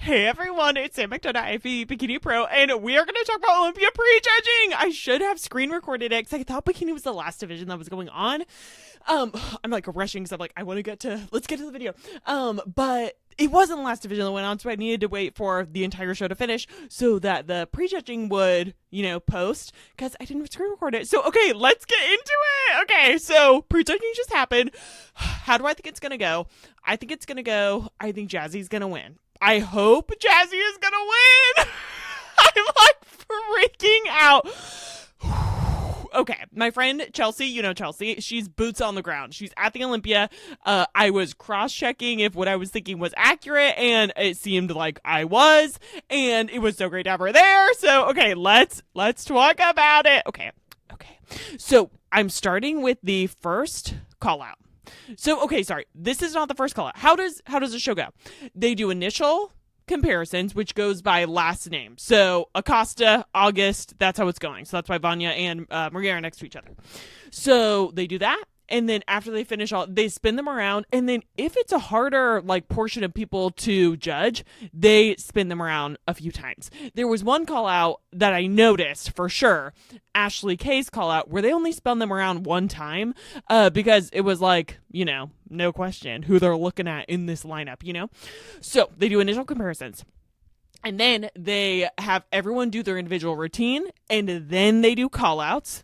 Hey everyone, it's Sam McDonough, IFBB Bikini Pro, and we are going to talk about Olympia prejudging. I should have screen recorded it because I thought bikini was the last division that was going on. I'm like rushing because I'm like, let's get to the video. But it wasn't the last division that went on, so I needed to wait for the entire show to finish so that the prejudging would, post, because I didn't screen record it. So, okay, let's get into it. Okay, so prejudging just happened. How do I think it's going to go? I think Jazzy's going to win. I hope Jazzy is going to win. I'm like freaking out. Okay, my friend Chelsea, Chelsea, she's boots on the ground. She's at the Olympia. I was cross-checking if what I was thinking was accurate, and it seemed like I was, and it was so great to have her there. So, okay, let's talk about it. Okay. So, I'm starting with the first call-out. So, okay, sorry. This is not the first call out. How does the show go? They do initial comparisons, which goes by last name. So, Acosta, August, that's how it's going. So, that's why Vanya and Maria are next to each other. So, they do that. And then after they finish they spin them around. And then if it's a harder portion of people to judge, they spin them around a few times. There was one call out that I noticed for sure, Ashley K's call out, where they only spun them around one time because it was no question who they're looking at in this lineup, So they do initial comparisons. And then they have everyone do their individual routine, and then they do call-outs.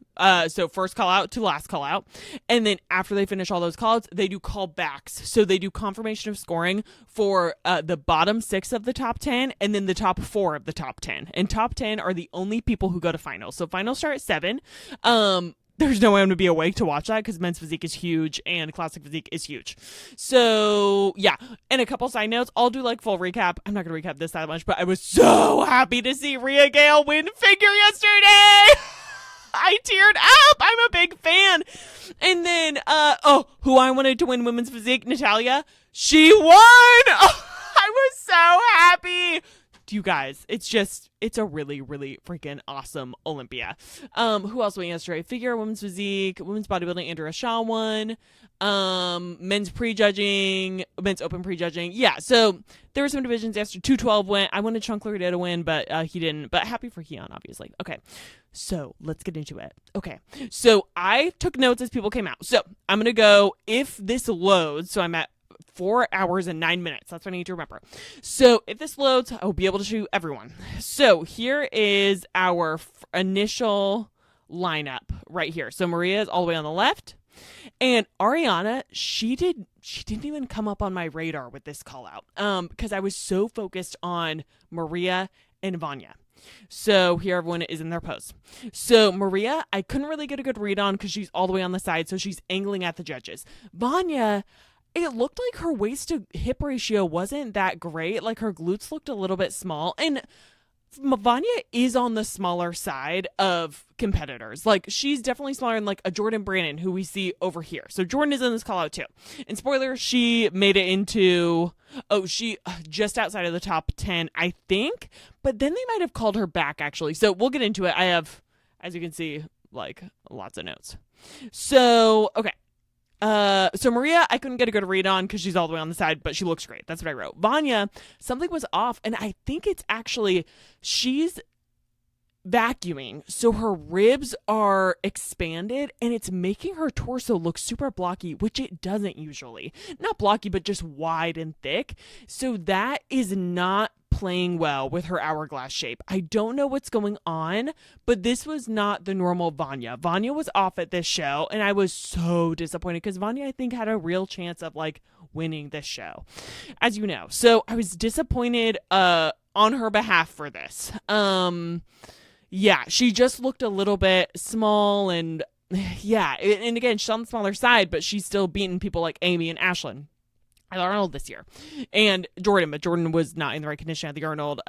So first call-out to last call-out. And then after they finish all those call-outs, they do callbacks. So they do confirmation of scoring for the bottom 6 of the top 10, and then the top 4 of the top 10. And top 10 are the only people who go to finals. So finals start at 7. There's no way I'm going to be awake to watch that because men's physique is huge and classic physique is huge. So, yeah. And a couple side notes. I'll do full recap. I'm not going to recap this that much, but I was so happy to see Rhea Gale win figure yesterday. I teared up. I'm a big fan. And then, who I wanted to win women's physique, Natalia, she won. Oh, I was so happy. You guys, it's a really, really freaking awesome Olympia. Who else won yesterday? Figure, women's physique, women's bodybuilding, Andrea Shaw won. Men's prejudging, men's open prejudging. Yeah, so there were some divisions yesterday. 212 went. I wanted Chunk Loretta to win, but he didn't. But happy for Keon, obviously. Okay, so let's get into it. Okay, so I took notes as people came out. So I'm going to go, if this loads, so I'm at 4 hours and 9 minutes. That's what I need to remember. So if this loads, I will be able to show you everyone. So here is our initial lineup right here. So Maria is all the way on the left. And Ariana, she didn't even come up on my radar with this call out because I was so focused on Maria and Vanya. So here everyone is in their pose. So Maria, I couldn't really get a good read on because she's all the way on the side. So she's angling at the judges. Vanya, it looked like her waist to hip ratio wasn't that great. Her glutes looked a little bit small. And Vanya is on the smaller side of competitors. She's definitely smaller than a Jordan Brandon, who we see over here. So Jordan is in this call out too. And spoiler, she made it into, she just outside of the top 10, I think. But then they might have called her back, actually. So we'll get into it. I have, as you can see, lots of notes. So, okay. So Maria, I couldn't get a good read on because she's all the way on the side, but she looks great. That's what I wrote. Vanya, something was off, and I think it's actually, she's vacuuming, so her ribs are expanded, and it's making her torso look super blocky, which it doesn't usually. Not blocky, but just wide and thick. So that is not playing well with her hourglass shape. I don't know what's going on, but this was not the normal Vanya. Vanya was off at this show, and I was so disappointed because Vanya, I think, had a real chance of winning this show, as you know. So I was disappointed on her behalf for this. Yeah, she just looked a little bit small, and yeah, and again, she's on the smaller side, but she's still beating people like Amy and Ashlyn at Arnold this year. And Jordan, but Jordan was not in the right condition at the Arnold.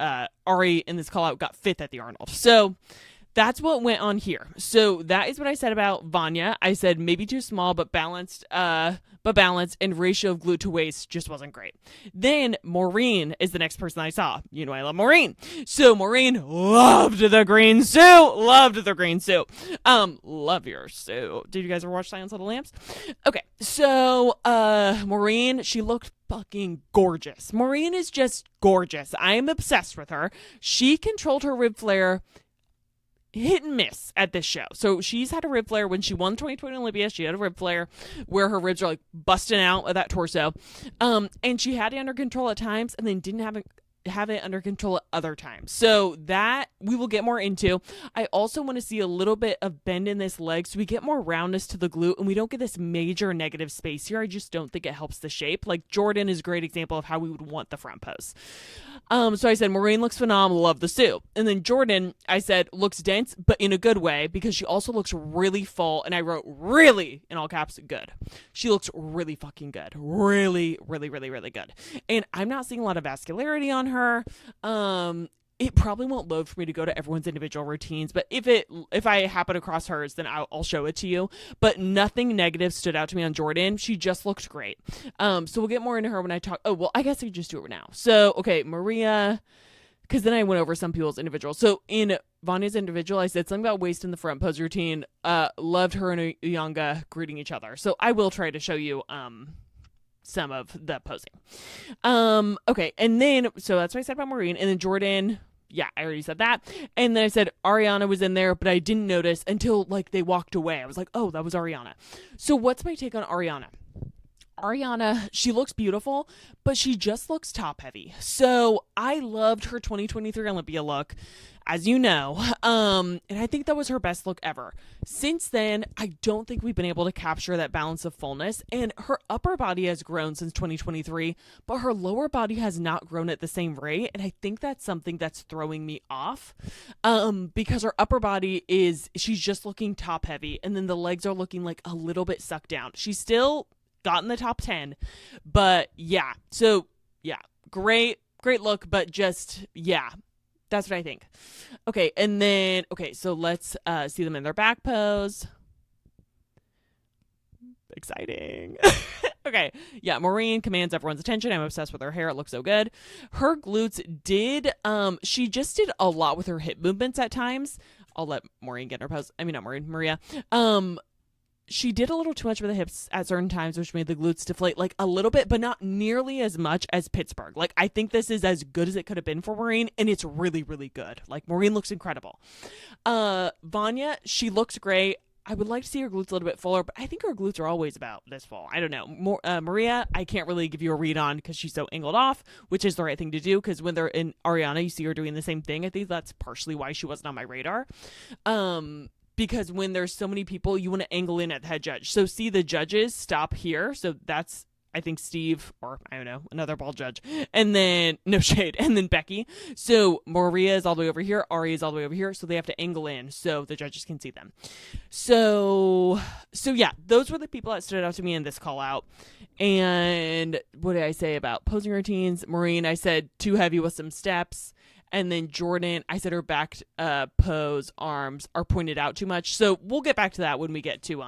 Ari in this call out got 5th at the Arnold. So that's what went on here. So that is what I said about Vanya. I said maybe too small, but balanced, and ratio of glute to waist just wasn't great. Then Maureen is the next person I saw. You know I love Maureen. So Maureen loved the green suit. Loved the green suit. Love your suit. Did you guys ever watch Silence of the Lambs? Okay, so Maureen, she looked fucking gorgeous. Maureen is just gorgeous. I am obsessed with her. She controlled her rib flare hit and miss at this show. So she's had a rib flare when she won 2020 Olympia. She had a rib flare where her ribs are like busting out of that torso. And she had it under control at times and then didn't have it under control at other times. So that we will get more into. I also want to see a little bit of bend in this leg so we get more roundness to the glute and we don't get this major negative space here. I just don't think it helps the shape. Like Jordan is a great example of how we would want the front pose. So I said, Maureen looks phenomenal, love the suit. And then Jordan, I said, looks dense, but in a good way because she also looks really full. And I wrote really, in all caps, good. She looks really fucking good. Really, really, really, really good. And I'm not seeing a lot of vascularity on her. It probably won't load for me to go to everyone's individual routines, but if I happen across hers, then I'll show it to you. But nothing negative stood out to me on Jordan. She just looked great. So we'll get more into her when I talk. Oh, well, I guess I could just do it now. So, okay, Maria, because then I went over some people's individual. So in Vanya's individual, I said something about waist in the front pose routine. Loved her and Uyanga greeting each other. So I will try to show you, some of the posing. Okay. And then, so that's what I said about Maureen. And then Jordan, yeah, I already said that. And then I said Ariana was in there, but I didn't notice until like they walked away. I was like, oh, that was Ariana. So what's my take on Ariana? Ariana, she looks beautiful, but she just looks top heavy. So I loved her 2023 Olympia look, as you know. And I think that was her best look ever. Since then, I don't think we've been able to capture that balance of fullness. And her upper body has grown since 2023, but her lower body has not grown at the same rate. And I think that's something that's throwing me off. Because her upper body she's just looking top heavy. And then the legs are looking like a little bit sucked down. She's still got in the top 10, but yeah. So yeah, great look, but just, yeah. That's what I think. Okay, and then, so let's see them in their back pose. Exciting. Okay, yeah, Maureen commands everyone's attention. I'm obsessed with her hair. It looks so good. Her glutes she just did a lot with her hip movements at times. I'll let Maureen get in her pose. I mean, not Maureen, Maria. She did a little too much with the hips at certain times, which made the glutes deflate like a little bit, but not nearly as much as Pittsburgh. Like, I think this is as good as it could have been for Maureen, and it's really, really good. Like, Maureen looks incredible. Vanya, she looks great. I would like to see her glutes a little bit fuller, but I think her glutes are always about this full. I don't know. Maria, I can't really give you a read on because she's so angled off, which is the right thing to do because when they're in Ariana, you see her doing the same thing. I think that's partially why she wasn't on my radar. Because when there's so many people, you want to angle in at the head judge. So see the judges stop here. So that's, I think, Steve, or I don't know, another bald judge. And then, no shade, and then Becky. So Maria is all the way over here. Ari is all the way over here. So they have to angle in so the judges can see them. So yeah, those were the people that stood out to me in this call out. And what did I say about posing routines? Maureen, I said too heavy with some steps. And then Jordan, I said her back pose arms are pointed out too much. So we'll get back to that when we get to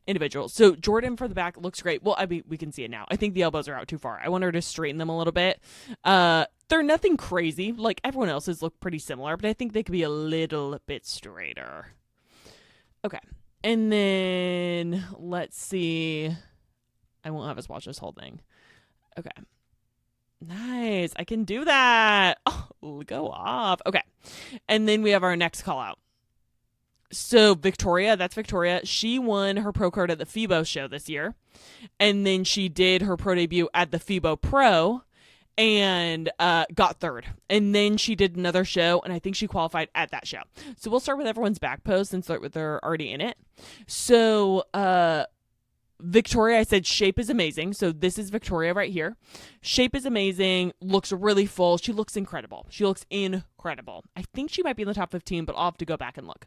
individuals. So Jordan for the back looks great. Well, I mean, we can see it now. I think the elbows are out too far. I want her to straighten them a little bit. They're nothing crazy. Like everyone else's look pretty similar, but I think they could be a little bit straighter. Okay. And then let's see. I won't have us watch this whole thing. Okay. Nice. I can do that. Oh, go off. Okay. And then we have our next call out. So Victoria, that's Victoria. She won her pro card at the FIBO show this year. And then she did her pro debut at the FIBO Pro and got third. And then she did another show, and I think she qualified at that show. So we'll start with everyone's back pose since they're already in it. So Victoria, I said shape is amazing. So this is Victoria right here. Shape is amazing. Looks really full. She looks incredible. She looks incredible. I think she might be in the top 15, but I'll have to go back and look.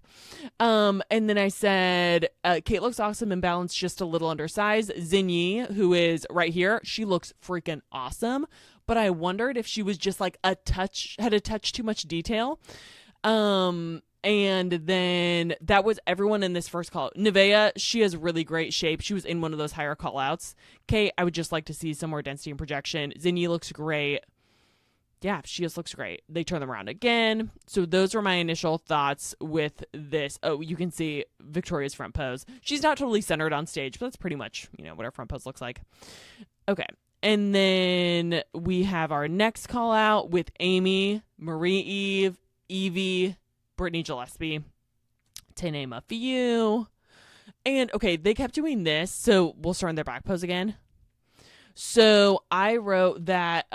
And then I said, Kate looks awesome and balanced, just a little undersized. Zinyi, who is right here, she looks freaking awesome. But I wondered if she was just like had a touch too much detail. And then that was everyone in this first call. Nevaeh, she has really great shape. She was in one of those higher call outs. Kate, I would just like to see some more density and projection. Zinni looks great. Yeah, she just looks great. They turn them around again. So those were my initial thoughts with this. Oh, you can see Victoria's front pose. She's not totally centered on stage, but that's pretty much, what her front pose looks like. Okay. And then we have our next call out with Amy, Marie-Eve, Evie, Brittany Gillespie, Tanae Mafiu. And, okay, they kept doing this. So we'll start in their back pose again. So I wrote that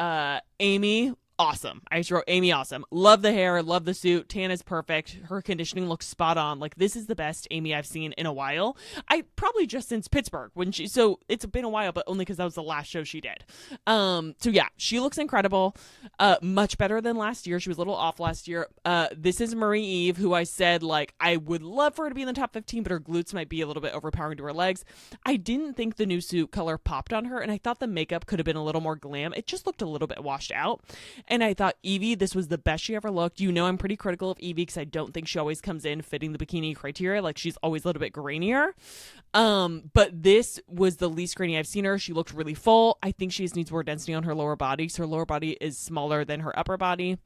Amy, awesome. I just wrote Amy, awesome. Love the hair, love the suit. Tan is perfect. Her conditioning looks spot on. Like, this is the best Amy I've seen in a while. I probably just since Pittsburgh so it's been a while, but only because that was the last show she did. So yeah, she looks incredible. Much better than last year. She was a little off last year. This is Marie-Eve, who I said, like, I would love for her to be in the top 15, but her glutes might be a little bit overpowering to her legs. I didn't think the new suit color popped on her, and I thought the makeup could have been a little more glam. It just looked a little bit washed out. And I thought Evie, this was the best she ever looked. I'm pretty critical of Evie because I don't think she always comes in fitting the bikini criteria. Like, she's always a little bit grainier. But this was the least grainy I've seen her. She looked really full. I think she just needs more density on her lower body. So her lower body is smaller than her upper body.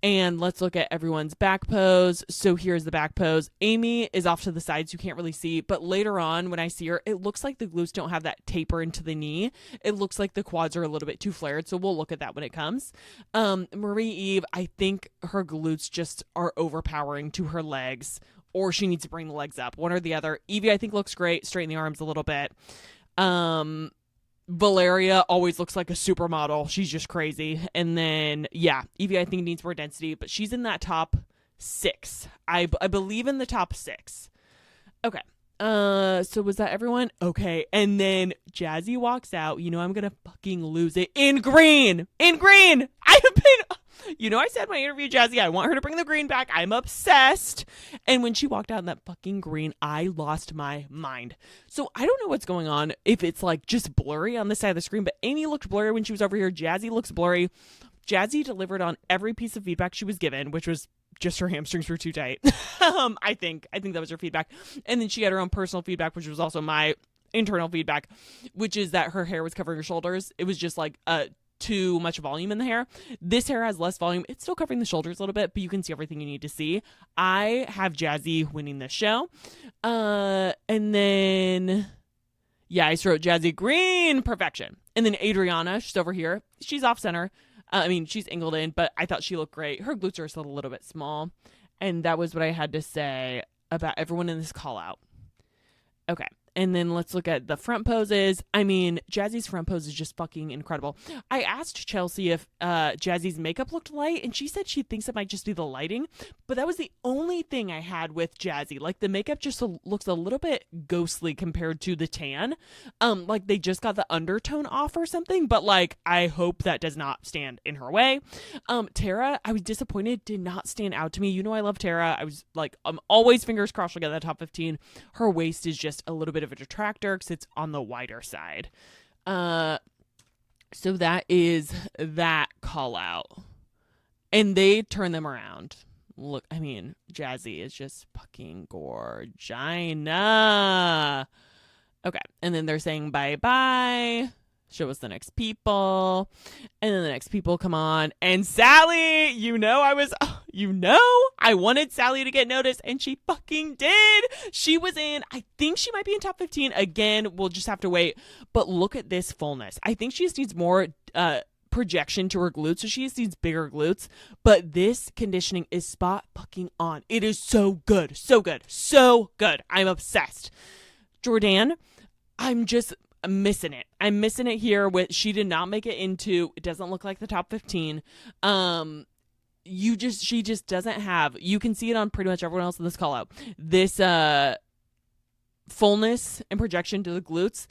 And let's look at everyone's back pose. So here's the back pose. Amy is off to the sides. You can't really see. But later on, when I see her, it looks like the glutes don't have that taper into the knee. It looks like the quads are a little bit too flared. So we'll look at that when it comes. Marie-Eve, I think her glutes just are overpowering to her legs. Or she needs to bring the legs up. One or the other. Evie, I think, looks great. Straighten the arms a little bit. Valeria always looks like a supermodel. She's just crazy. And then, yeah, Evie, I think, needs more density, but she's in that top 6. I believe in the top 6. Okay. So was that everyone? Okay. And then Jazzy walks out. I'm going to fucking lose it in green. I have been... I said in my interview, Jazzy, I want her to bring the green back. I'm obsessed. And when she walked out in that fucking green, I lost my mind. So I don't know what's going on, if it's like just blurry on this side of the screen, but Amy looked blurry when she was over here. Jazzy looks blurry. Jazzy delivered on every piece of feedback she was given, which was just her hamstrings were too tight. I think that was her feedback. And then she had her own personal feedback, which was also my internal feedback, which is that her hair was covering her shoulders. It was just like too much volume in the hair. This hair has less volume. It's still covering the shoulders a little bit, but you can see everything you need to see. I have Jazzy winning this show. And then, yeah, I just wrote Jazzy green, perfection. And then Adriana, she's over here. She's off center. She's angled in, but I thought she looked great. Her glutes are still a little bit small. And that was what I had to say about everyone in this call out. Okay. And then let's look at the front poses. Jazzy's front pose is just fucking incredible. I asked Chelsea if Jazzy's makeup looked light, and she said she thinks it might just be the lighting. But that was the only thing I had with Jazzy. Like, the makeup just looks a little bit ghostly compared to the tan. Like they just got the undertone off or something. But, like, I hope that does not stand in her way. Tara, I was disappointed, did not stand out to me. I love Tara. I was like, I'm always fingers crossed she'll get that top 15. Her waist is just a little bit of a detractor because it's on the wider side. So that is that call out. And they turn them around. Look, Jazzy is just fucking gorgina. Okay. And then they're saying bye-bye. Show us the next people. And then the next people come on. And Sally, I wanted Sally to get noticed, and she fucking did. She was in, I think she might be in top 15. Again, we'll just have to wait. But look at this fullness. I think she just needs more projection to her glutes, so she just needs bigger glutes. But this conditioning is spot fucking on. It is so good. So good. So good. I'm obsessed. Jordan, I'm missing it. I'm missing it here she did not make it into, it doesn't look like the top 15. She just doesn't have, you can see it on pretty much everyone else in this call out. This fullness and projection to the glutes.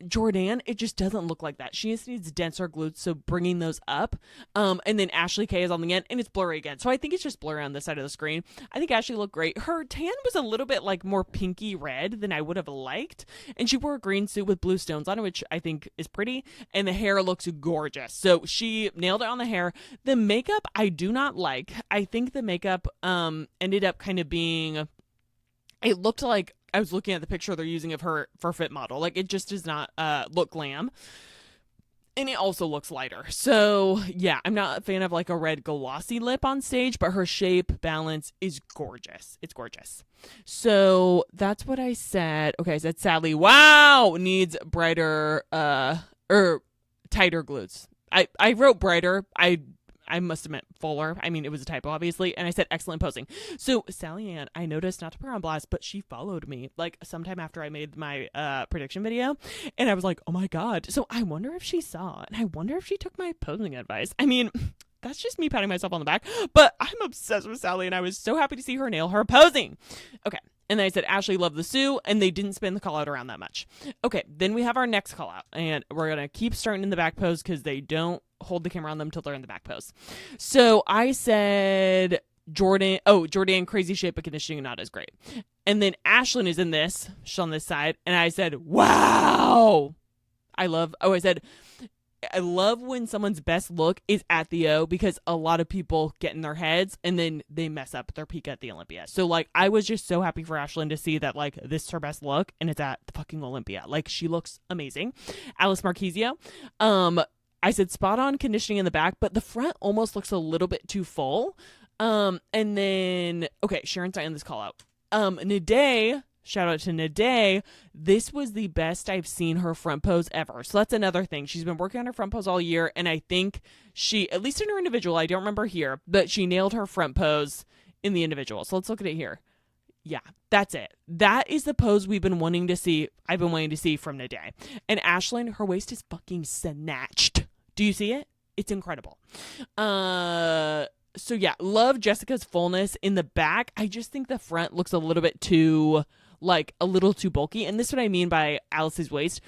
Jordan, it just doesn't look like that. She just needs denser glutes, so bringing those up. And then Ashley K is on the end, and it's blurry again. So I think it's just blurry on this side of the screen. I think Ashley looked great. Her tan was a little bit like more pinky red than I would have liked. And she wore a green suit with blue stones on it, which I think is pretty. And the hair looks gorgeous. So she nailed it on the hair. The makeup, I do not like. I think the makeup ended up kind of being... It looked like I was looking at the picture they're using of her for Fit Model. Like, it just does not look glam. And it also looks lighter. So, yeah, I'm not a fan of, like, a red glossy lip on stage, but her shape, balance is gorgeous. It's gorgeous. So, that's what I said. Okay, I said Sally, wow, needs brighter, tighter glutes. I wrote brighter. I must have meant fuller. I mean, it was a typo, obviously. And I said excellent posing. So Sally Ann, I noticed, not to put her on blast, but she followed me like sometime after I made my prediction video. And I was like, oh my God. So I wonder if she saw, and I wonder if she took my posing advice. I mean, that's just me patting myself on the back, but I'm obsessed with Sally and I was so happy to see her nail her posing. Okay. And then I said, Ashley loved the Sue, and they didn't spin the call out around that much. Okay, then we have our next call out, and we're going to keep starting in the back pose because they don't hold the camera on them till they're in the back pose. So I said, Jordan, crazy shape but conditioning not as great. And then Ashlyn is in this, she's on this side, and I said, wow. I love when someone's best look is at the O, because a lot of people get in their heads and then they mess up their peak at the Olympia. So, like, I was just so happy for Ashlyn to see that, like, this is her best look and it's at the fucking Olympia. Like, she looks amazing. Alice Marquezio. I said spot on conditioning in the back, but the front almost looks a little bit too full. And then, okay, Sharon's not in this call out. Nade, shout out to Nade. This was the best I've seen her front pose ever. So that's another thing. She's been working on her front pose all year, and I think she, at least in her individual, I don't remember here, but she nailed her front pose in the individual. So let's look at it here. Yeah, that's it. That is the pose we've been wanting to see. I've been wanting to see from Nade. And Ashlyn, her waist is fucking snatched. Do you see it? It's incredible. So yeah, love Jessica's fullness in the back. I just think the front looks a little bit too, like, a little too bulky. And this is what I mean by Alice's waist.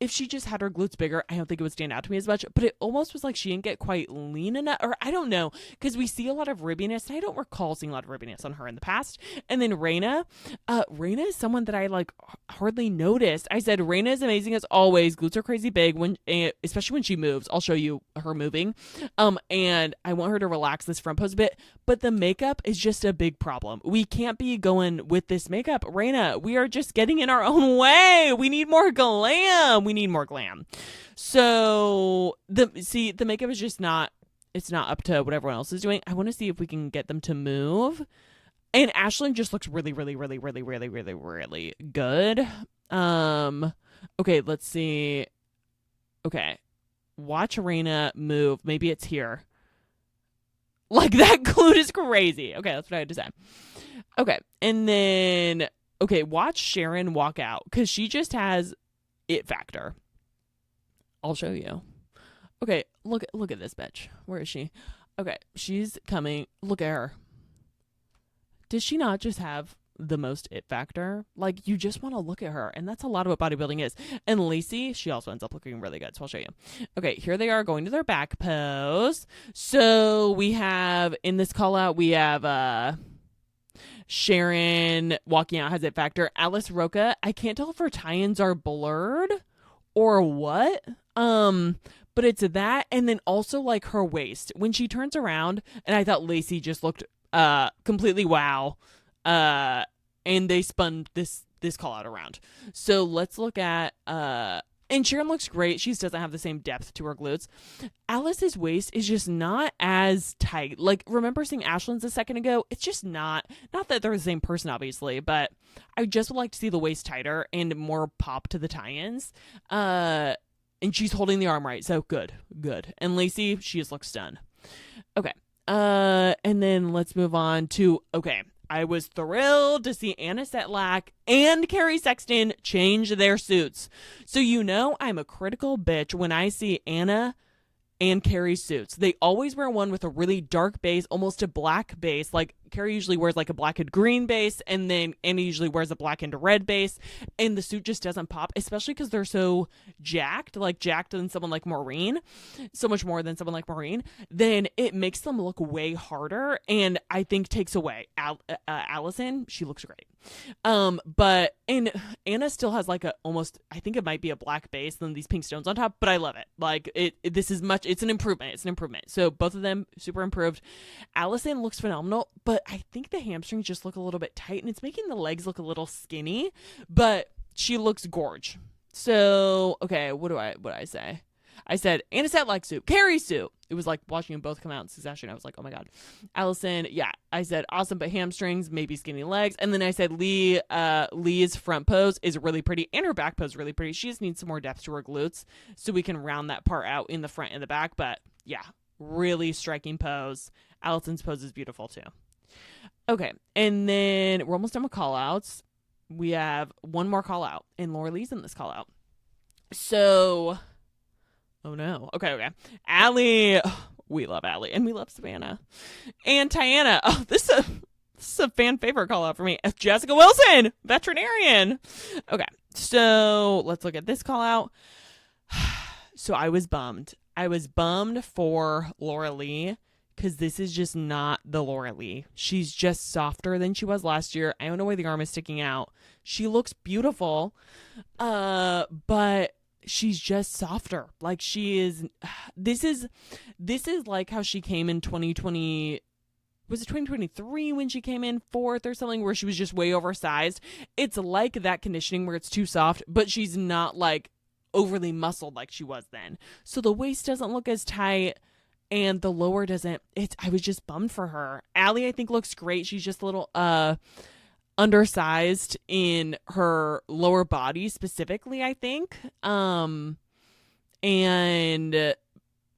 If she just had her glutes bigger, I don't think it would stand out to me as much. But it almost was like she didn't get quite lean enough. Or I don't know. Because we see a lot of ribbiness. And I don't recall seeing a lot of ribbiness on her in the past. And then Raina. Raina is someone that I, like, hardly noticed. I said, Raina is amazing as always. Glutes are crazy big, especially when she moves. I'll show you her moving. And I want her to relax this front pose a bit. But the makeup is just a big problem. We can't be going with this makeup. Raina, we are just getting in our own way. We need more glam. We need more glam. So the makeup is just not, it's not up to what everyone else is doing. I want to see if we can get them to move. And Ashlyn just looks really, really, really, really, really, really, really good. Okay, let's see. Okay. Watch Raina move. Maybe it's here. Like, that glute is crazy. Okay, that's what I had to say. Okay, and then, okay, watch Sharon walk out, because she just has it factor. I'll show you. Okay, look at this bitch. Where is she? Okay, she's coming. Look at her. Does she not just have the most it factor? Like, you just want to look at her, and that's a lot of what bodybuilding is. And Lacey, she also ends up looking really good, so I'll show you. Okay, here they are going to their back pose. So we have, in this call out, we have Sharon walking out has it factor. Alice Roca, I can't tell if her tie-ins are blurred or what. But it's that, and then also, like, her waist when she turns around, and I thought Lacey just looked completely wow. And they spun this call out around. So let's look at and Sharon looks great. She just doesn't have the same depth to her glutes. Alice's waist is just not as tight. Like, remember seeing Ashlyn's a second ago? It's just not that they're the same person, obviously, but I just would like to see the waist tighter and more pop to the tie-ins. And she's holding the arm right, so good. And Lacey, she just looks stunned. Okay. And then let's move on to, okay, I was thrilled to see Anna Setlack and Carrie Sexton change their suits. So, you know, I'm a critical bitch when I see Anna and Carrie's suits. They always wear one with a really dark base, almost a black base. Like Carrie usually wears like a black and green base, and then Anna usually wears a black and red base, and the suit just doesn't pop, especially because they're so jacked, like jacked than someone like Maureen, so much more than someone like Maureen. Then it makes them look way harder, and I think takes away Allison. She looks great. And Anna still has like a almost, I think it might be a black base, then these pink stones on top, but I love it. Like this is much, it's an improvement. So both of them super improved. Allison looks phenomenal, but I think the hamstrings just look a little bit tight, and it's making the legs look a little skinny, but she looks gorge. So, okay, what do I say? I said Anna said like suit, Carrie suit. It was like watching them both come out in succession. I was like, oh my God. Allison, yeah. I said awesome, but hamstrings, maybe skinny legs. And then I said Lee's front pose is really pretty, and her back pose is really pretty. She just needs some more depth to her glutes so we can round that part out in the front and the back. But yeah, really striking pose. Allison's pose is beautiful too. Okay, and then we're almost done with call-outs. We have one more call-out, and Laura Lee's in this call-out. So... oh no. Okay. Allie. Oh, we love Allie, and we love Savannah. And Tiana. Oh, this is a fan favorite call out for me. Jessica Wilson, veterinarian. Okay. So let's look at this call out. So I was bummed. I was bummed for Laura Lee, because this is just not the Laura Lee. She's just softer than she was last year. I don't know why the arm is sticking out. She looks beautiful. But she's just softer. Like she is, this is like how she came in 2020, was it 2023 when she came in fourth or something, where she was just way oversized. It's like that conditioning where it's too soft, but she's not like overly muscled like she was then. So the waist doesn't look as tight, and the lower doesn't. I was just bummed for her. Allie, I think, looks great. She's just a little, undersized in her lower body specifically, I think. And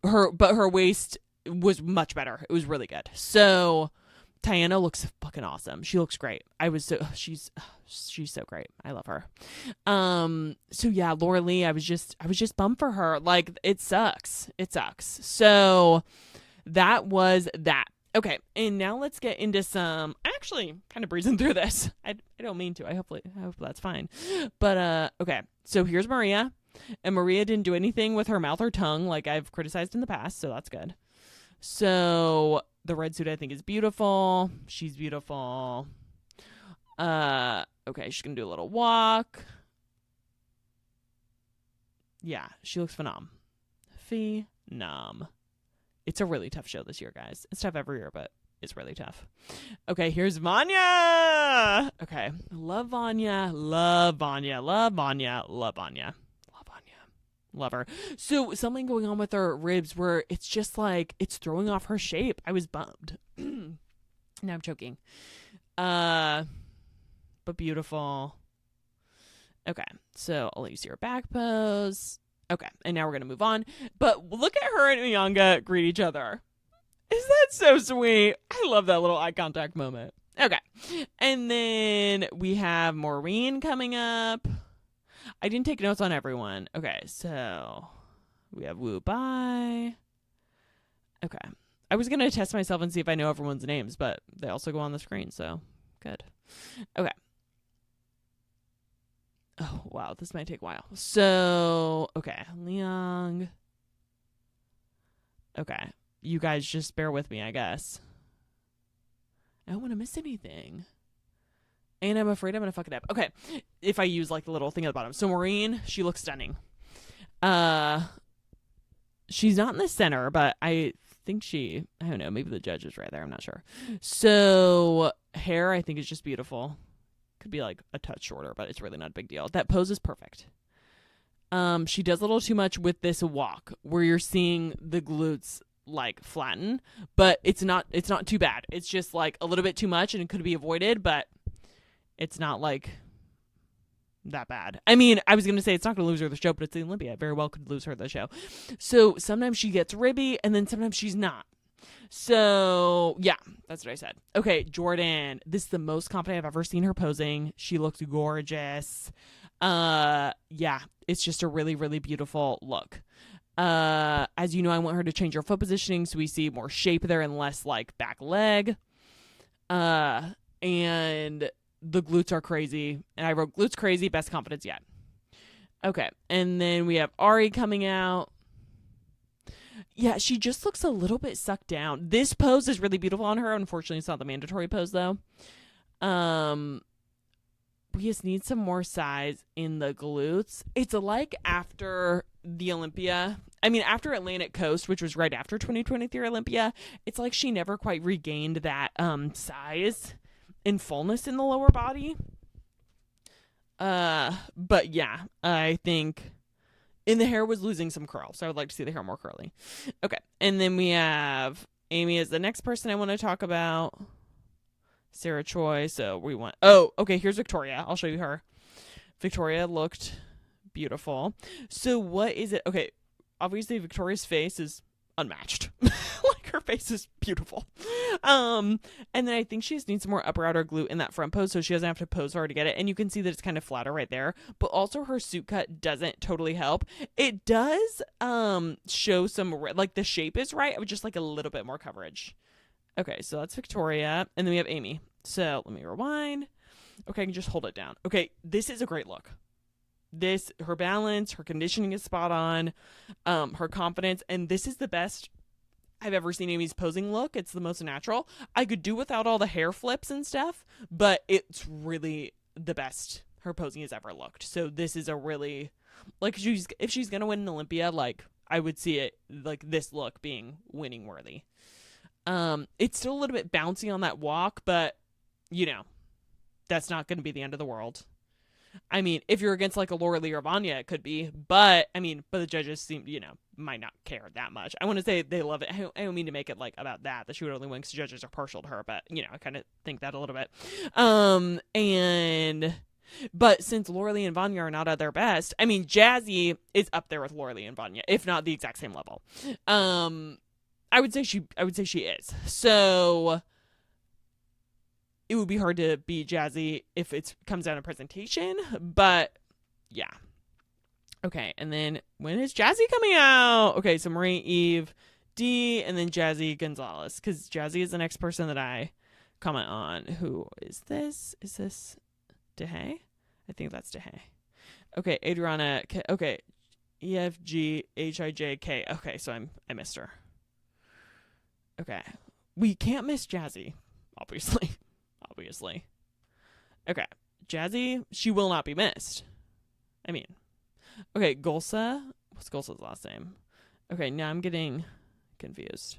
her waist was much better. It was really good. So Tiana looks fucking awesome. She looks great. She's so great. I love her. So yeah, Laura Lee, I was just bummed for her. Like it sucks. So that was that. Okay, and now let's get into some, actually kind of breezing through this. I don't mean to. I hope that's fine. But, okay, so here's Maria. And Maria didn't do anything with her mouth or tongue like I've criticized in the past, so that's good. So the red suit I think is beautiful. She's beautiful. Okay, she's going to do a little walk. Yeah, she looks phenom. It's a really tough show this year, guys. It's tough every year, but it's really tough. Okay, here's Vanya. Okay, love Vanya. Love her. So something going on with her ribs where it's just like, it's throwing off her shape. I was bummed. Now I'm choking. But beautiful. Okay, so I'll let you see her back pose. Okay, and now we're going to move on. But look at her and Uyanga greet each other. Is that so sweet? I love that little eye contact moment. Okay, and then we have Maureen coming up. I didn't take notes on everyone. Okay, so we have Wu Bai. Okay, I was going to test myself and see if I know everyone's names, but they also go on the screen, so good. Okay. Oh, wow. This might take a while. So, okay. Liang. Okay. You guys just bear with me, I guess. I don't want to miss anything. And I'm afraid I'm going to fuck it up. Okay. If I use, like, the little thing at the bottom. So, Maureen, she looks stunning. She's not in the center, but I think I don't know, maybe the judge is right there. I'm not sure. So, hair, I think, is just beautiful. Could be like a touch shorter, but it's really not a big deal. That pose is perfect. She does a little too much with this walk where you're seeing the glutes like flatten, but it's not too bad. It's just like a little bit too much and it could be avoided, but it's not like that bad. I mean, I was going to say it's not going to lose her the show, but it's the Olympia. It very well could lose her the show. So sometimes she gets ribby and then sometimes she's not. So, yeah, that's what I said. Okay, Jordan. This is the most confident I've ever seen her posing. She looks gorgeous. Yeah, it's just a really, really beautiful look. As you know, I want her to change her foot positioning so we see more shape there and less like back leg. And the glutes are crazy. And I wrote glutes crazy, best confidence yet. Okay. And then we have Ari coming out. Yeah, she just looks a little bit sucked down. This pose is really beautiful on her. Unfortunately, it's not the mandatory pose though. We just need some more size in the glutes. It's like after the Olympia. I mean, after Atlantic Coast, which was right after 2023 Olympia, it's like she never quite regained that size and fullness in the lower body. But yeah, I think in the hair was losing some curl, so I would like to see the hair more curly. Okay, and then we have Amy as the next person I want to talk about. Sarah Choi. So we want. Oh, okay. Here's Victoria. I'll show you her. Victoria looked beautiful. So what is it? Okay, obviously Victoria's face is unmatched. Like her face is beautiful. And then I think she just needs some more upper outer glute in that front pose, so she doesn't have to pose hard to get it. And you can see that it's kind of flatter right there. But also her suit cut doesn't totally help. It does show some like the shape is right. I would just like a little bit more coverage. Okay, so that's Victoria. And then we have Amy. So let me rewind. Okay, I can just hold it down. Okay, this is a great look. Her balance, her conditioning is spot on, her confidence, and this is the best I've ever seen Amy's posing look. It's the most natural. I could do without all the hair flips and stuff, but it's really the best her posing has ever looked. So this is a really, like, if she's gonna win an Olympia, like, I would see it, like, this look being winning worthy. It's still a little bit bouncy on that walk, but, you know, that's not going to be the end of the world. I mean, if you're against, like, a Laura Lee or Vanya, it could be, but the judges seem, might not care that much. I want to say they love it. I don't mean to make it, like, about that she would only win because judges are partial to her, but, I kind of think that a little bit. But since Laura Lee and Vanya are not at their best, I mean, Jazzy is up there with Laura Lee and Vanya, if not the exact same level. I would say she is. So it would be hard to beat Jazzy if it comes down to presentation, but yeah. Okay, and then when is Jazzy coming out? Okay, so Marie Eve D, and then Jazzy Gonzalez, because Jazzy is the next person that I comment on. Who is this? Is this DeHay? I think that's DeHay. Okay, Adriana. Okay, EFGHIJK. Okay, so I missed her. Okay. We can't miss Jazzy, obviously. Okay. Jazzy, she will not be missed. I mean. Okay, Golsa. What's Golsa's last name? Okay, now I'm getting confused.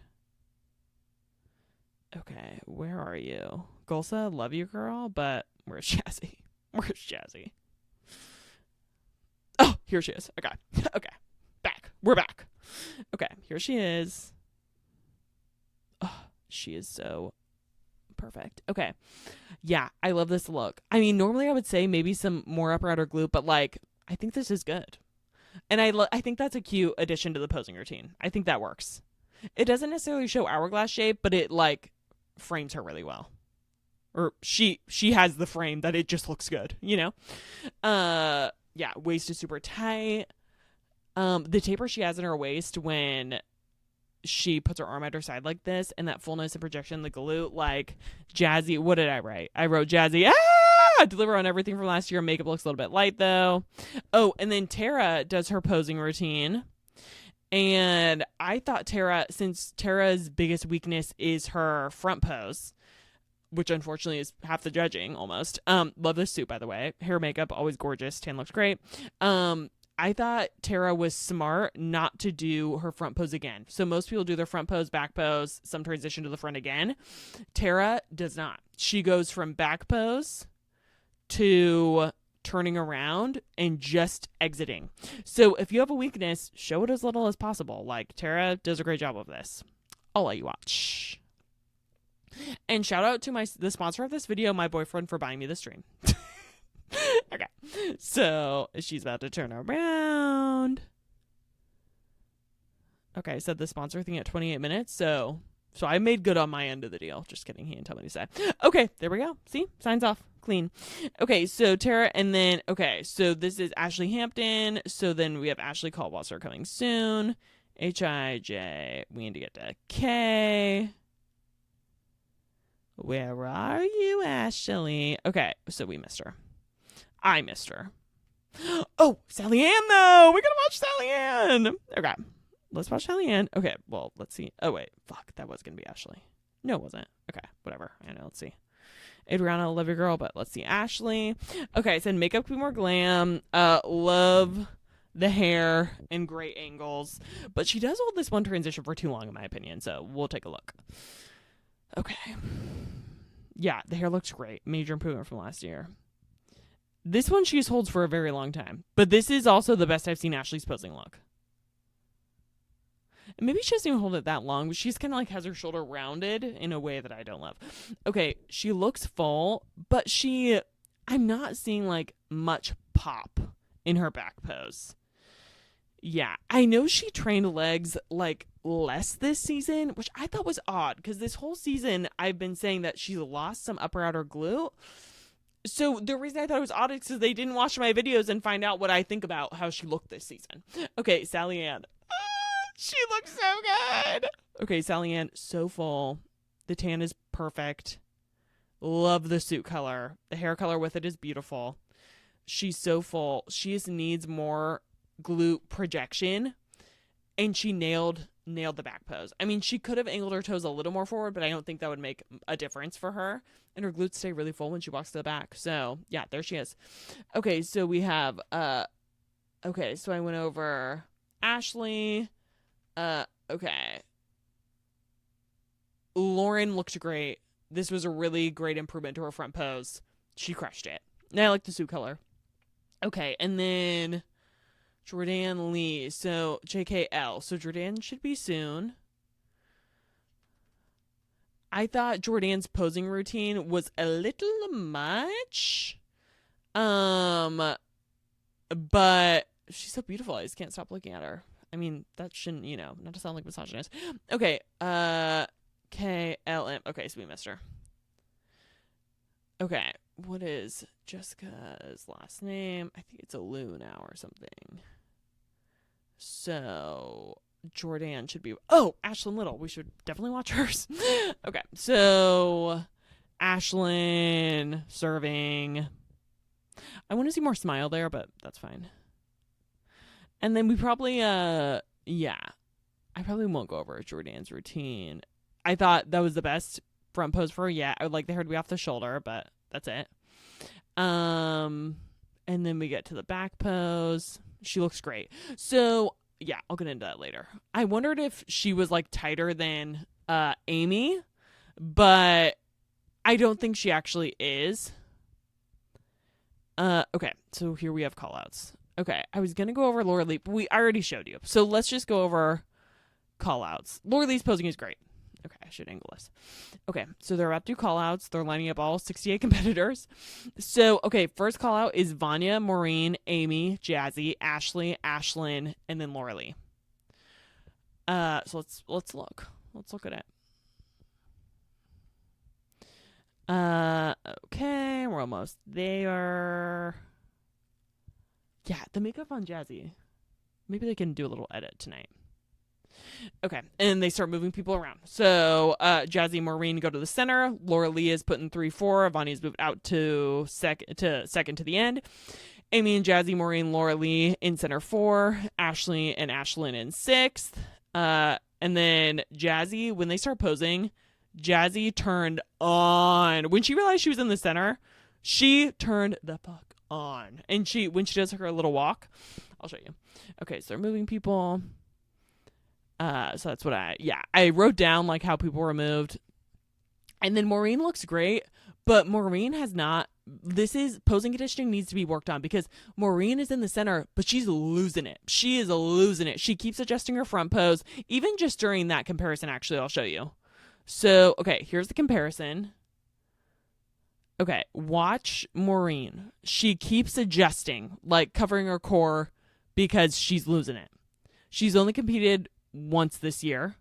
Okay, where are you? Golsa, love you, girl, but where's Jazzy? Oh, here she is. Okay. Back. We're back. Okay, here she is. Oh, she is so perfect. Okay. Yeah, I love this look. I mean, normally I would say maybe some more upper outer glute, but like, I think this is good. And I think that's a cute addition to the posing routine. I think that works. It doesn't necessarily show hourglass shape, but it like frames her really well. Or she has the frame that it just looks good, Yeah, waist is super tight. The taper she has in her waist when she puts her arm at her side like this, and that fullness and projection, the glute, like Jazzy. What did I write? I wrote Jazzy. Deliver on everything from last year. Makeup looks a little bit light though. Oh, and then Tara does her posing routine. And I thought since Tara's biggest weakness is her front pose, which unfortunately is half the judging almost. Love this suit, by the way. Hair, makeup, always gorgeous. Tan looks great. I thought Tara was smart not to do her front pose again. So most people do their front pose, back pose, some transition to the front again. Tara does not. She goes from back pose to turning around and just exiting. So if you have a weakness, show it as little as possible. Like, Tara does a great job of this. I'll let you watch. And shout out to the sponsor of this video, my boyfriend, for buying me the stream. Okay, so she's about to turn around. Okay, I said the sponsor thing at 28 minutes, so So I made good on my end of the deal. Just kidding. He didn't tell me to say. Okay, there we go. See? Signs off. Clean. Okay, so Tara, and then, okay, so this is Ashley Hampton. So then we have Ashley Caldwell coming soon. H-I-J. We need to get to K. Where are you, Ashley? Okay, so we missed her. I missed her. Oh, Sally Ann, though. We gotta watch Sally Ann. Okay, let's watch Sally Ann. Okay, well, let's see. Oh, wait. Fuck, that was gonna be Ashley. No, it wasn't. Okay, whatever. I know, let's see. Adriana, love your girl, but let's see. Ashley. Okay, I said makeup could be more glam. Love the hair in great angles. But she does hold this one transition for too long, in my opinion, so we'll take a look. Okay. Yeah, the hair looks great. Major improvement from last year. This one she holds for a very long time. But this is also the best I've seen Ashley's posing look. And maybe she doesn't even hold it that long, but she's kind of like has her shoulder rounded in a way that I don't love. Okay, she looks full, but I'm not seeing like much pop in her back pose. Yeah, I know she trained legs like less this season, which I thought was odd because this whole season I've been saying that she's lost some upper outer glute. So the reason I thought it was odd is because they didn't watch my videos and find out what I think about how she looked this season. Okay, Sally Ann. She looks so good. Okay, Sally Ann, so full. The tan is perfect. Love the suit color. The hair color with it is beautiful. She's so full. She just needs more glute projection. And she nailed the back pose. I mean, she could have angled her toes a little more forward, but I don't think that would make a difference for her. And her glutes stay really full when she walks to the back. So, yeah, there she is. Okay, so we have, okay, so I went over Ashley. Okay. Lauren looked great. This was a really great improvement to her front pose. She crushed it. And I like the suit color. Okay, and then Jordan Lee. So, JKL. So, Jordan should be soon. I thought Jordan's posing routine was a little much. But she's so beautiful. I just can't stop looking at her. I mean, that shouldn't, not to sound like misogynist. Okay, KLM. Okay, so we missed her. Okay, what is Jessica's last name? I think it's a Lou now or something. So, Jordan should be... Oh, Ashlyn Little. We should definitely watch hers. Okay, so Ashlyn serving. I want to see more smile there, but that's fine. And then we probably, I probably won't go over Jordan's routine. I thought that was the best front pose for her. Yeah, I would like the hair to be off the shoulder, but that's it. And then we get to the back pose. She looks great. So, yeah, I'll get into that later. I wondered if she was, like, tighter than Amy, but I don't think she actually is. Okay, so here we have callouts. Okay, I was going to go over Laura Lee, but I already showed you. So let's just go over callouts. Laura Lee's posing is great. Okay, I should angle this. Okay, so they're about to do callouts. They're lining up all 68 competitors. So, okay, first callout is Vanya, Maureen, Amy, Jazzy, Ashley, Ashlyn, and then Laura Lee. So let's look. Let's look at it. Okay, we're almost there. Yeah, the makeup on Jazzy. Maybe they can do a little edit tonight. Okay, and they start moving people around. So, Jazzy and Maureen go to the center. Laura Lee is put in 3-4. Vanya's moved out to second to the end. Amy and Jazzy, Maureen, Laura Lee in center 4. Ashley and Ashlyn in 6th. And then Jazzy, when they start posing, Jazzy turned on. When she realized she was in the center, she turned the fuck on. And when she does her little walk, I'll show you. Okay, so they're moving people. So that's what I wrote down like how people were moved. And then Maureen looks great, but Maureen has not. Posing conditioning needs to be worked on because Maureen is in the center, but she's losing it. She is losing it. She keeps adjusting her front pose, even just during that comparison. Actually, I'll show you. So, okay, here's the comparison. Okay, watch Maureen. She keeps adjusting, like covering her core because she's losing it. She's only competed once this year.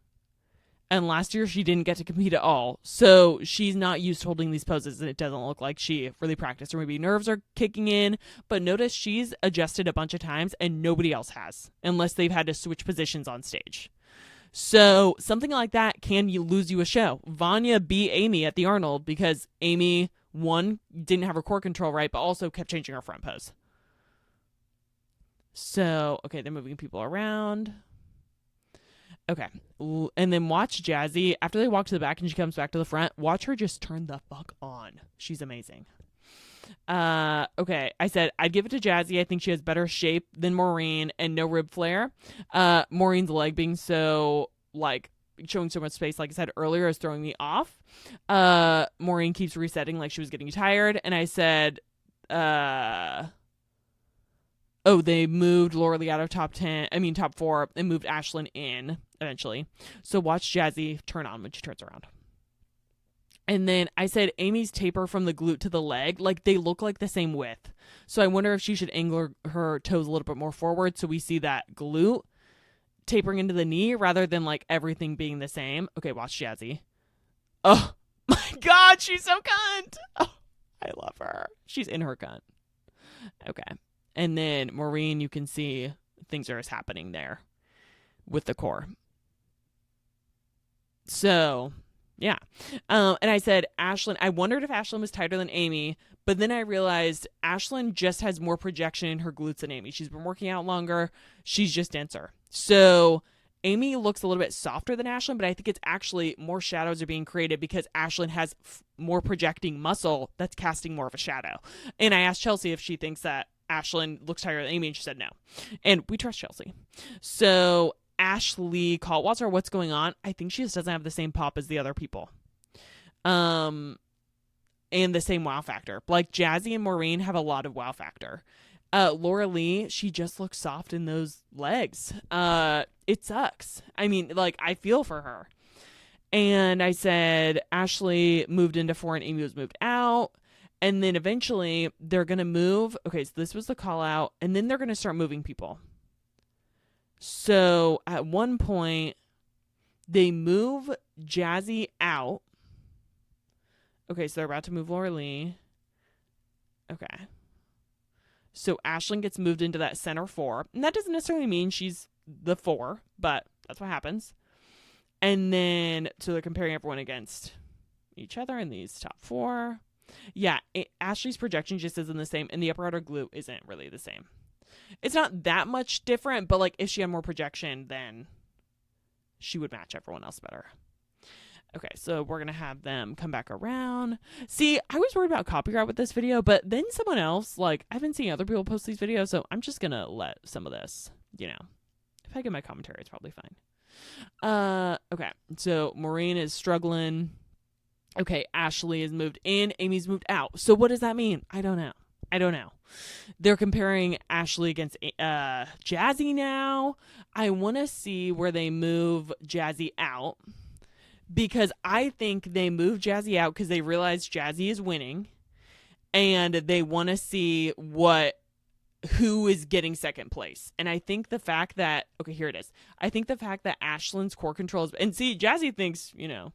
And last year she didn't get to compete at all. So she's not used to holding these poses, and it doesn't look like she really practiced, or maybe nerves are kicking in. But notice she's adjusted a bunch of times and nobody else has, unless they've had to switch positions on stage. So something like that can lose you a show. Vanya beat Amy at the Arnold because Amy, one, didn't have her core control right, but also kept changing her front pose. So, okay, they're moving people around. Okay, and then watch Jazzy. After they walk to the back and she comes back to the front, watch her just turn the fuck on. She's amazing. Okay, I said I'd give it to Jazzy. I think she has better shape than Maureen and no rib flare. Maureen's leg being so, like, showing so much space, like I said earlier, is throwing me off. Maureen keeps resetting like she was getting tired. And I said, oh, they moved Laura Lee out of top 4 and moved Ashlyn in eventually. So watch Jazzy turn on when she turns around. And then I said Amy's taper from the glute to the leg, like they look like the same width. So I wonder if she should angle her toes a little bit more forward so we see that glute tapering into the knee rather than like everything being the same. Okay, watch Jazzy. Oh my God, she's so cunt. Oh, I love her. She's in her cunt. Okay. And then Maureen, you can see things are happening there with the core. So, yeah. And I said, Ashlyn, I wondered if Ashlyn was tighter than Amy, but then I realized Ashlyn just has more projection in her glutes than Amy. She's been working out longer. She's just denser. So Amy looks a little bit softer than Ashlyn, but I think it's actually more shadows are being created because Ashlyn has more projecting muscle that's casting more of a shadow. And I asked Chelsea if she thinks that Ashlyn looks tighter than Amy, and she said no. And we trust Chelsea. So Ashley Kaltwasser, what's going on? I think she just doesn't have the same pop as the other people. And the same wow factor. Like Jazzy and Maureen have a lot of wow factor. Laura Lee, she just looks soft in those legs. It sucks. I mean, like, I feel for her. And I said Ashley moved into 4 and Amy was moved out. And then eventually they're going to move. Okay, so this was the call out. And then they're going to start moving people. So at one point, they move Jazzy out. Okay, so they're about to move Laura Lee. Okay. So Ashlyn gets moved into that center 4. And that doesn't necessarily mean she's the 4, but that's what happens. And then, so they're comparing everyone against each other in these top 4. Yeah, Ashley's projection just isn't the same, and the upper outer glute isn't really the same. It's not that much different, but like if she had more projection, then she would match everyone else better. Okay, so we're going to have them come back around. See, I was worried about copyright with this video, but then someone else, like, I've been seeing other people post these videos, so I'm just going to let some of this, you know. If I get my commentary, it's probably fine. Okay, so Maureen is struggling. Okay, Ashley is moved in. Amy's moved out. So what does that mean? I don't know. They're comparing Ashley against Jazzy now. I want to see where they move Jazzy out. Because I think they moved Jazzy out because they realize Jazzy is winning. And they want to see who is getting second place. And I think the fact that, okay, here it is. I think the fact that Ashlyn's core controls, and see, Jazzy thinks, you know,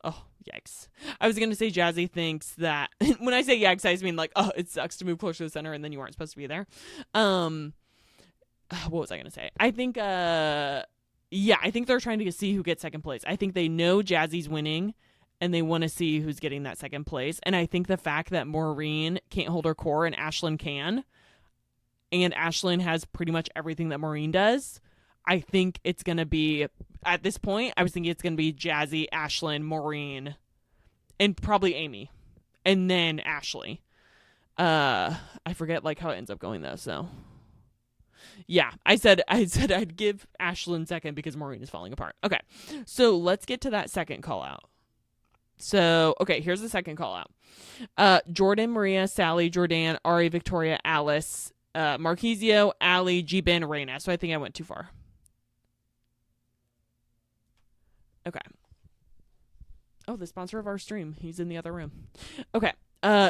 oh, yikes. I was going to say Jazzy thinks that, when I say yikes, I just mean like, oh, it sucks to move closer to the center and then you weren't supposed to be there. What was I going to say? I think, I think they're trying to see who gets second place. I think they know Jazzy's winning and they want to see who's getting that second place. And I think the fact that Maureen can't hold her core and Ashlyn can, and Ashlyn has pretty much everything that Maureen does, I think it's going to be, at this point, I was thinking it's going to be Jazzy, Ashlyn, Maureen, and probably Amy. And then Ashley. I forget like how it ends up going though, so. Yeah, I said I'd give Ashlyn second because Maureen is falling apart. Okay, so let's get to that second call out. So, okay, here's the second call out. Jordan, Maria, Sally, Jordan, Ari, Victoria, Alice, Marquisio, Ali, G-Ben, Reina. So I think I went too far. Okay. Oh, the sponsor of our stream. He's in the other room. Okay.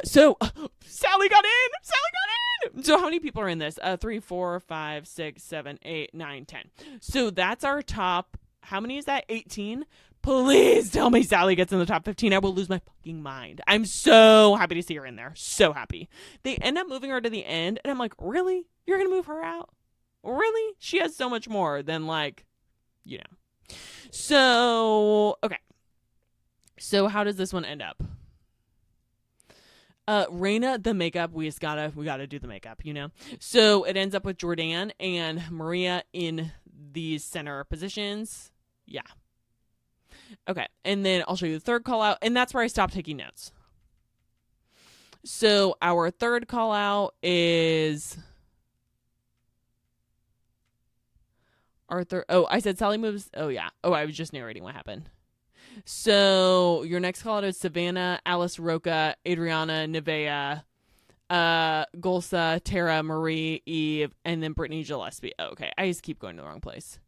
So Sally got in. So how many people are in this? 3, 4, 5, 6, 7, 8, 9, 10. So that's our top how many is that? 18? Please tell me Sally gets in the top 15. I will lose my fucking mind. I'm so happy to see her in there. So happy. They end up moving her to the end, and I'm like, really? You're going to move her out? Really? She has so much more than, like, you know. So, okay. So how does this one end up? Raina, the makeup, we gotta do the makeup, you know? So it ends up with Jordan and Maria in these center positions. Yeah. Okay, and then I'll show you the third call out, and that's where I stopped taking notes. So our third call out is Arthur. Oh, I said Sally moves. Oh, yeah. Oh, I was just narrating what happened. So your next call out is Savannah, Alice Roca, Adriana, Nevea, Golsa, Tara, Marie, Eve, and then Brittany Gillespie. Oh, okay, I just keep going to the wrong place.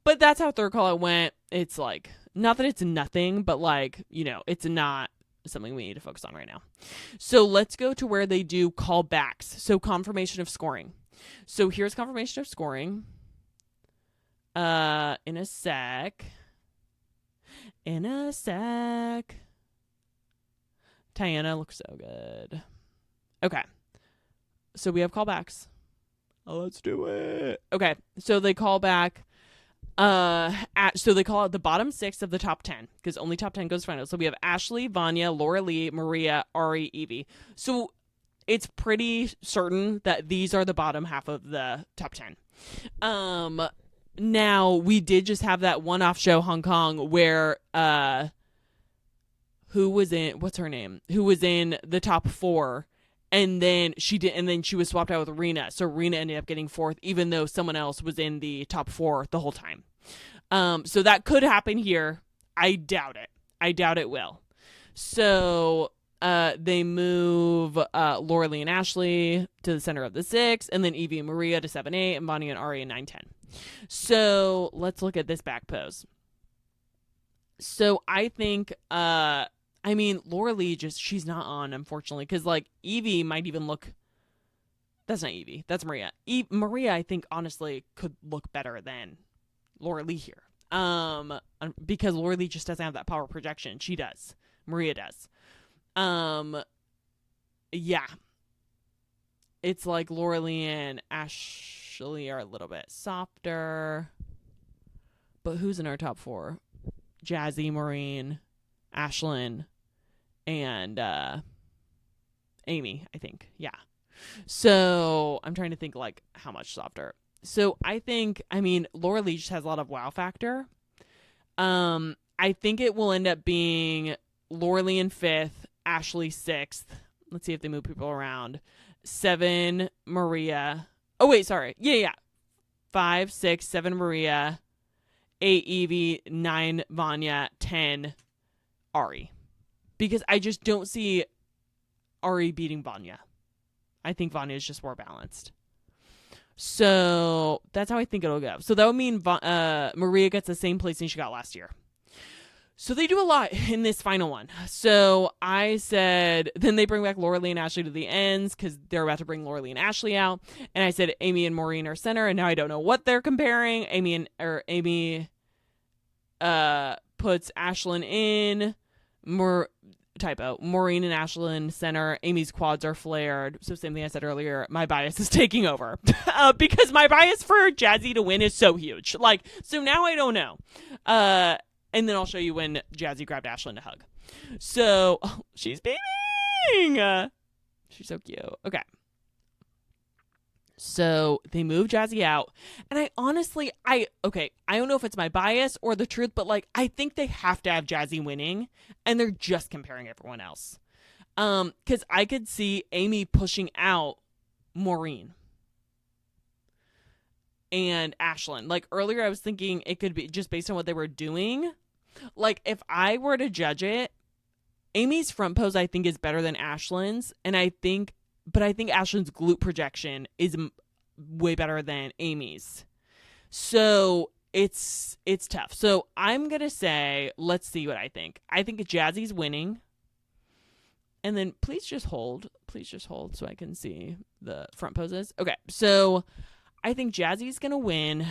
But that's how third call out went. It's like, not that it's nothing, but like, you know, it's not something we need to focus on right now. So let's go to where they do callbacks. So confirmation of scoring. So here's confirmation of scoring. In a sec. Tiana looks so good. Okay. So we have callbacks. Oh, let's do it. Okay. So they call back. So they call out the bottom 6 of the top 10 because only top 10 goes to finals. So we have Ashley, Vanya, Laura Lee, Maria, Ari, Evie. So it's pretty certain that these are the bottom half of the top 10. Now we did just have that one-off show, Hong Kong, where who was in the top 4, and then she was swapped out with Rena. So Rena ended up getting 4th, even though someone else was in the top 4 the whole time. So that could happen here. I doubt it. I doubt it will. So they move Laura Lee and Ashley to the center of the 6, and then Evie and Maria to 7-8, and Bonnie and Ari in 9-10. So let's look at this back pose. So I think, Laura Lee she's not on, unfortunately, because like Evie might even look. That's not Evie. That's Maria. Maria, I think, honestly, could look better than Laura Lee here. Because Laura Lee just doesn't have that power projection. She does. Maria does. Yeah. It's like Laura Lee and Ashley are a little bit softer. But who's in our top 4? Jazzy, Maureen, Ashlyn, and Amy, I think. Yeah. So I'm trying to think like how much softer. So I think, Laura Lee just has a lot of wow factor. I think it will end up being Laura Lee in 5th, Ashley 6th. Let's see if they move people around. 7, Maria. Oh, wait, sorry. Yeah. 5, 6, 7, Maria. 8, Evie. 9, Vanya. 10, Ari. Because I just don't see Ari beating Vanya. I think Vanya is just more balanced. So that's how I think it'll go. So that would mean Maria gets the same placing she got last year. So they do a lot in this final one. So I said, then they bring back Laura Lee and Ashley to the ends because they're about to bring Laura Lee and Ashley out. And I said Amy and Maureen are center, and now I don't know what they're comparing. Amy puts Ashlyn in. Maureen and Ashlyn center. Amy's quads are flared. So same thing I said earlier. My bias is taking over because my bias for Jazzy to win is so huge. So now I don't know. And then I'll show you when Jazzy grabbed Ashlyn to hug. So she's beaming. She's so cute. Okay. So they move Jazzy out. And I honestly, I don't know if it's my bias or the truth, but I think they have to have Jazzy winning. And they're just comparing everyone else. Because I could see Amy pushing out Maureen and Ashlyn. Earlier I was thinking it could be just based on what they were doing. If I were to judge it, Amy's front pose I think is better than Ashlyn's, and I think Ashlyn's glute projection is way better than Amy's. So it's tough. So I'm gonna say, let's see what I think. I think Jazzy's winning, and then please just hold so I can see the front poses. Okay, so I think Jazzy's gonna win.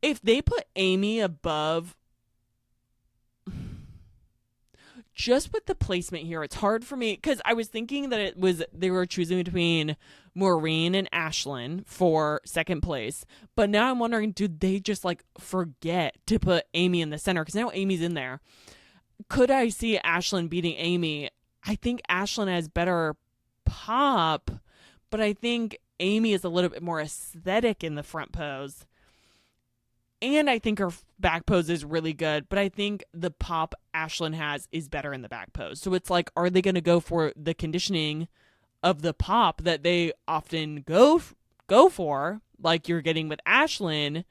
If they put Amy above, just with the placement here, it's hard for me because I was thinking that they were choosing between Maureen and Ashlyn for second place, but now I'm wondering, did they just like forget to put Amy in the center? Because now Amy's in there. Could I see Ashlyn beating Amy? I think Ashlyn has better pop, but I think Amy is a little bit more aesthetic in the front pose. And I think her back pose is really good, but I think the pop Ashlyn has is better in the back pose. So it's like, are they going to go for the conditioning of the pop that they often go for, like you're getting with Ashlyn,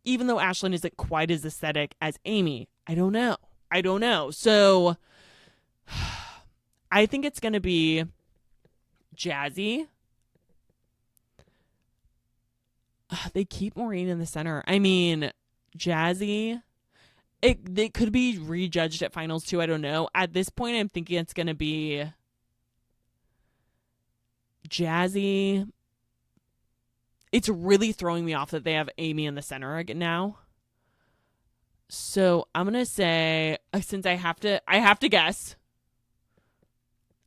even though Ashlyn isn't quite as aesthetic as Amy? I don't know. So I think it's going to be Jazzy. They keep Maureen in the center. I mean, Jazzy, it could be rejudged at finals too. I don't know. At this point, I'm thinking it's going to be Jazzy. It's really throwing me off that they have Amy in the center again now. So I'm going to say, since I have to guess,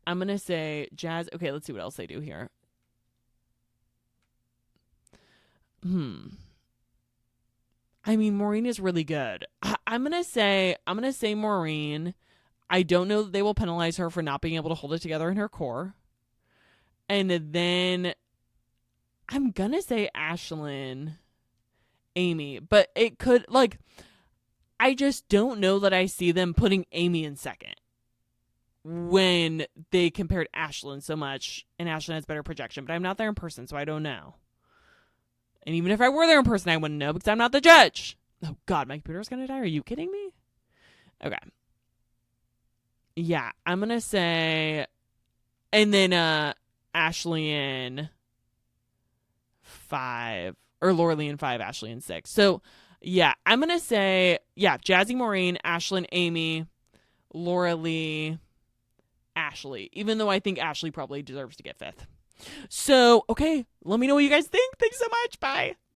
I'm going to say Jazz. Okay, let's see what else they do here. I mean, Maureen is really good. I'm gonna say Maureen. I don't know that they will penalize her for not being able to hold it together in her core. And then I'm gonna say Ashlyn, Amy, but it could, like, I just don't know that I see them putting Amy in second when they compared Ashlyn so much, and Ashlyn has better projection. But I'm not there in person, so I don't know. And even if I were there in person, I wouldn't know because I'm not the judge. Oh, God, my computer's going to die. Are you kidding me? Okay. Yeah, I'm going to say... And then Ashley in 5. Or Laura Lee in 5, Ashley in 6. So, yeah, I'm going to say... Yeah, Jazzy, Maureen, Ashlyn, Amy, Laura Lee, Ashley. Even though I think Ashley probably deserves to get 5th. So, okay, let me know what you guys think. Thanks so much. Bye.